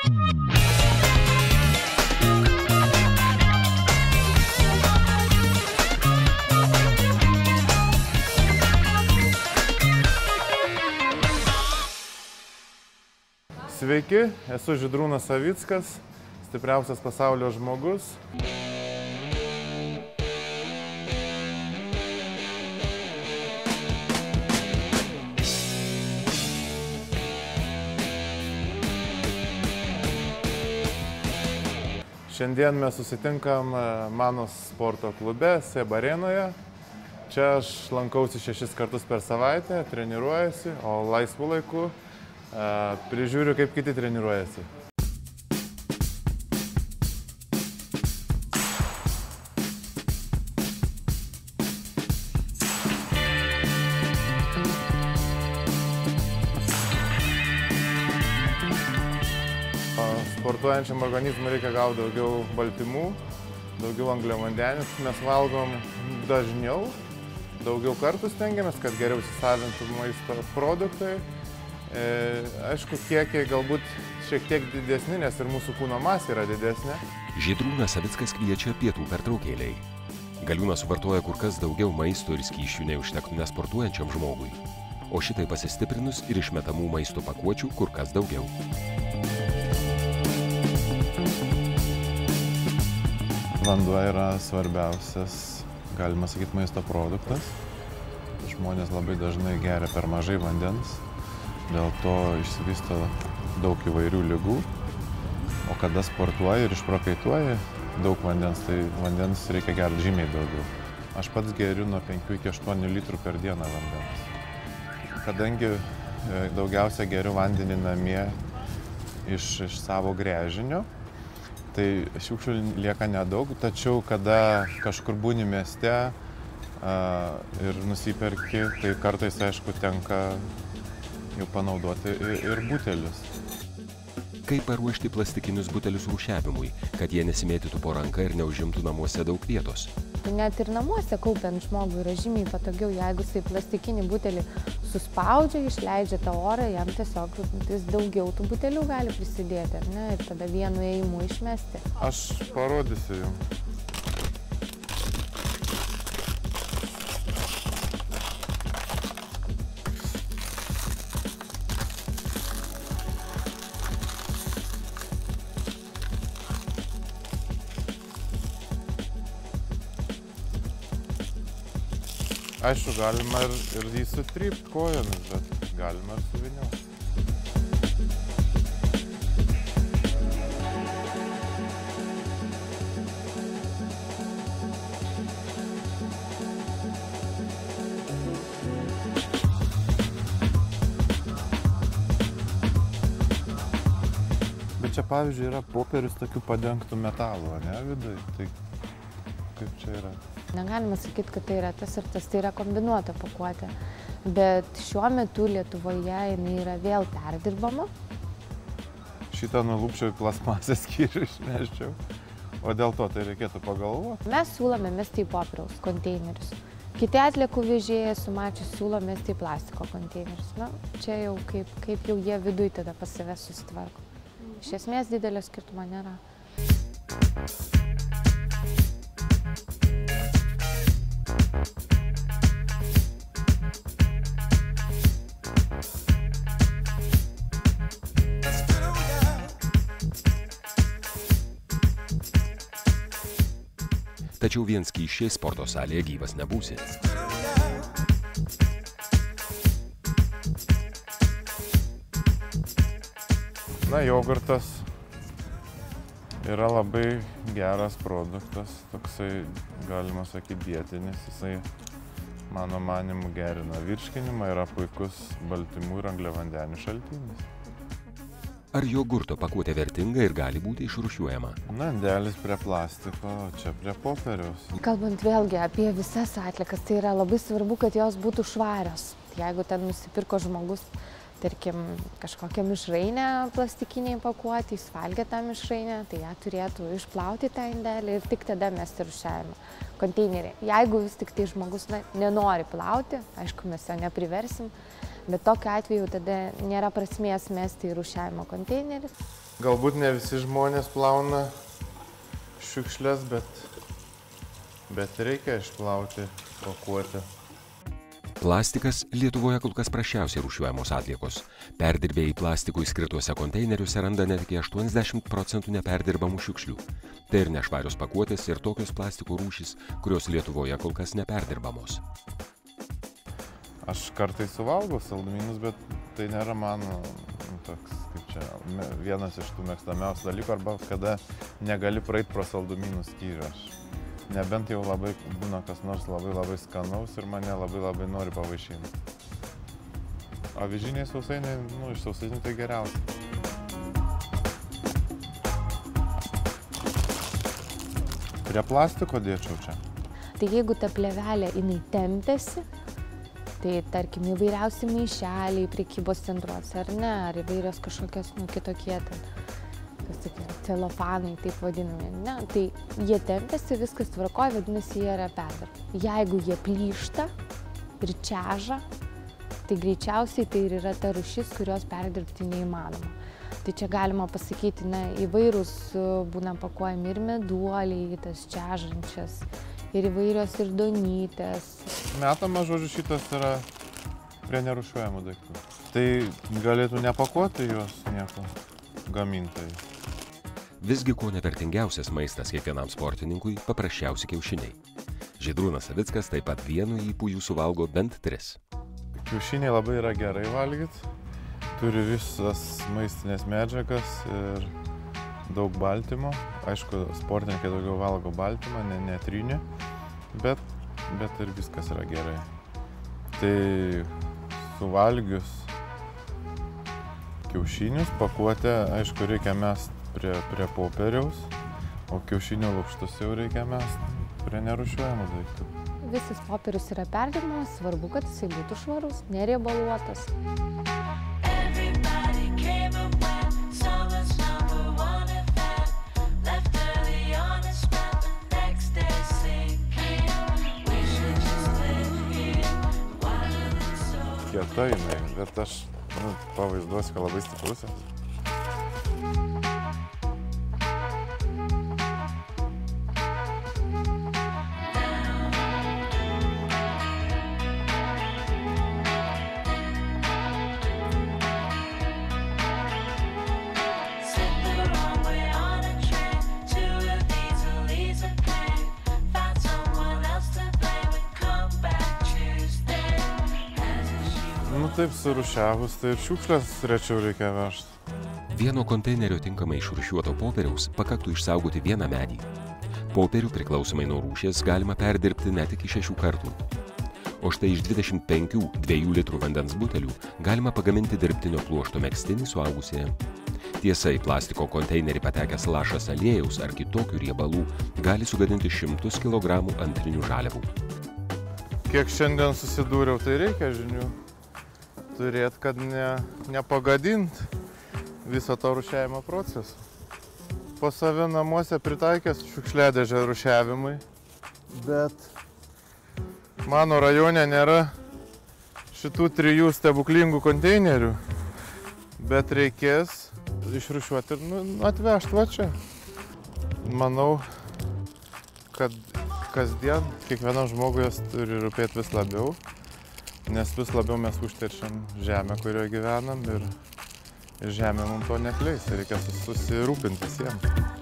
Sveiki, esu Žydrūnas Savickas, stipriausias pasaulio žmogus. Šiandien mes susitinkam mano sporto klube SEB arenoje. Čia aš lankausi 6 kartus per savaitę, treniruojuosi, o laisvu laiku prižiūriu, kaip kiti treniruojasi. Sportuojančiam organizmui reikia gauti daugiau baltymų, daugiau angliavandenių. Mes valgom dažniau, daugiau kartų stengiamės, kad geriau įsisavintų maisto produktai. Aišku, kiekiai galbūt šiek tiek didesni, nes ir mūsų kūno masė yra didesnė. Žydrūnas Savickas kviečia pietų pertraukėliai. Galiūnas suvartoja kur kas daugiau maisto ir skysčių nei užtektų nesportuojančiam žmogui. O šitai pasistiprinus ir išmetamų maisto pakuočių kur kas daugiau. Vanduo yra svarbiausias, galima sakyti, maisto produktas. Žmonės labai dažnai geria per mažai vandens. Dėl to išsivysto daug įvairių ligų, o kada sportuoji ir išprakaituoji daug vandens, tai vandens reikia gerti žymiai daugiau. Aš pats geriu nuo 5 iki 8 litrų per dieną vandens. Kadangi daugiausia geriu vandenį namie iš savo gręžinio, tai šiukšlių lieka nedaug, tačiau kada kažkur būni mieste ir nusiperki, tai kartais, aišku, tenka jau panaudoti ir butelius. Kaip paruošti plastikinius butelius rūšiavimui, kad jie nesimėtytų po ranką ir neužimtų namuose daug vietos? Net ir namuose kaupiant žmogui yra žymiai patogiau, jeigu jisai plastikinį butelį suspaudžia, išleidžia tą orą, jam tiesiog jis daugiau tų butelių gali prisidėti, ar ne? Ir tada vienu ėjimu išmesti. Aš parodysiu jums. Aišku, galima ir jį sutrypti kojomis, bet galima ir suvynioti. Bet čia, pavyzdžiui, yra popierius tokių padengtų metalų, ne, vidui? Tai kaip čia yra? Negalima sakyti, kad tai yra tas ir tas, tai yra kombinuota pakuotė. Bet šiuo metu Lietuvoje jinai yra vėl perdirbama. Šitą nulupčiau į plasmasės skyrių išmeščiau, o dėl to tai reikėtų pagalvoti. Mes siūlome mesti į popieriaus konteinerius. Kiti atliekų vežėjai esu mačius siūlo mesti į plastiko konteinerius. Na, čia jau kaip jau jie viduj tada pas save susitvarko. Iš esmės didelio skirtumo nėra. Tačiau vien skysčiai sporto salėje gyvas nebūsi. Na, jogurtas yra labai geras produktas, toksai, galima sakyti, dietinis. Jisai, mano manimu, gerina virškinimą, yra puikus baltymų ir angliavandenių šaltinis. Ar jogurto pakuotė vertinga ir gali būti išrūšiuojama? Na, indelis prie plastiko, o čia prie popieriaus. Kalbant vėlgi apie visas atliekas, tai yra labai svarbu, kad jos būtų švarios. Jeigu ten nusipirko žmogus, tarkim, kažkokią mišrainę plastikiniai pakuotį, jis valgė tą mišrainę, tai ją turėtų išplauti tą indelį ir tik tada mesti rūšiavimą konteinerį. Jeigu vis tik tai žmogus nenori plauti, aišku, mes jo nepriversim, bet tokiu atveju tada nėra prasmės mesti į rūšiavimo konteinerį. Galbūt ne visi žmonės plauna šiukšles, bet reikia išplauti pakuotę. Plastikas Lietuvoje kol kas prasčiausiai rūšiuojamos atliekos. Perdirbėjai plastikui skirtuose konteineriuose randa net iki 80% neperdirbamų šiukšlių. Tai ir nešvarios pakuotės ir tokios plastiko rūšys, kurios Lietuvoje kol kas neperdirbamos. Aš kartais suvalgau saldumynus, bet tai nėra mano toks, kaip čia, vienas iš tų mėgstamiausių dalykų, arba kada negali praeiti pro saldumynų skyrių. Nebent jau labai būna kas nors labai skanaus ir mane labai nori pavaišinti. Avižiniai sausainiai, iš sausainių tai geriausia. Prie plastiko dėčiau čia. Tai jeigu ta plėvelė jinai tempiasi, tai tarkim įvairiausi maišeliai prekybos centruose, ar ne, ar įvairios kažkokios kitokie ten, celofanai, taip vadinami, ne, tai jie tempiasi, viskas tvarkoja, vadinasi, jie yra perdirbami. Jeigu jie plyšta ir čeža, tai greičiausiai tai ir yra ta rūšis, kurios perdirbti neįmanoma. Tai čia galima pasakyti, įvairūs būna pakuojami ir meduoliai, tas čežančias, ir įvairios ir donytės. Metama, žodžiu, šitas yra prie nerūšiuojamų daiktų. Tai galėtų nepakuoti juos nieko gamintojai. Visgi ko nevertingiausias maistas kiekvienam sportininkui paprasčiausi kiaušiniai. Žydrūnas Savickas taip pat vienu ypu jų suvalgo bent 3. Kiaušiniai labai yra gerai valgyti, turi visas maistinės medžiagas ir daug baltymo. Aišku, sportininkai daugiau valgo baltymą, ne trynį, bet ir viskas yra gerai. Tai suvalgius kiaušinius pakuotę, aišku, reikia mest prie popieriaus, o kiaušinio lukštus jau reikia mest prie nerūšiuojamų daiktų. Visas popierius yra perdirbamas, svarbu, kad jisai būtų švarus, neriebaluotas. Kieta jinai, bet aš pavaizduosiu, kad labai stiprus. Taip surūšiavus, tai ir šiukšlės rečiau reikia vežti. Vieno konteinerio tinkamai išrūšiuoto popieriaus pakaktų išsaugoti vieną medį. Popierių priklausomai nuo rūšies galima perdirbti net iki 6 kartų. O štai iš 25 2 litrų vandens butelių galima pagaminti dirbtinio pluošto megztinį suaugusiajam. Tiesa, į plastiko konteinerį patekęs lašas aliejaus ar kitokių riebalų gali sugadinti 100 kg antrinių žaliavų. Kiek šiandien susidūriau, tai reikia žinių turėt, kad nepagadint viso to rūšiavimo proceso. Po save namuose pritaikęs šiukšliadėžę rūšiavimui, bet mano rajone nėra šitų 3 stebuklingų konteinerių, bet reikės išrūšiuoti ir atvežti va čia. Manau, kad kasdien kiekvienam žmogui jas turi rūpėti vis labiau, nes vis labiau mes užteršiam žemę, kurioje gyvenam ir žemė mums to nekleis, reikia susirūpinti visiems.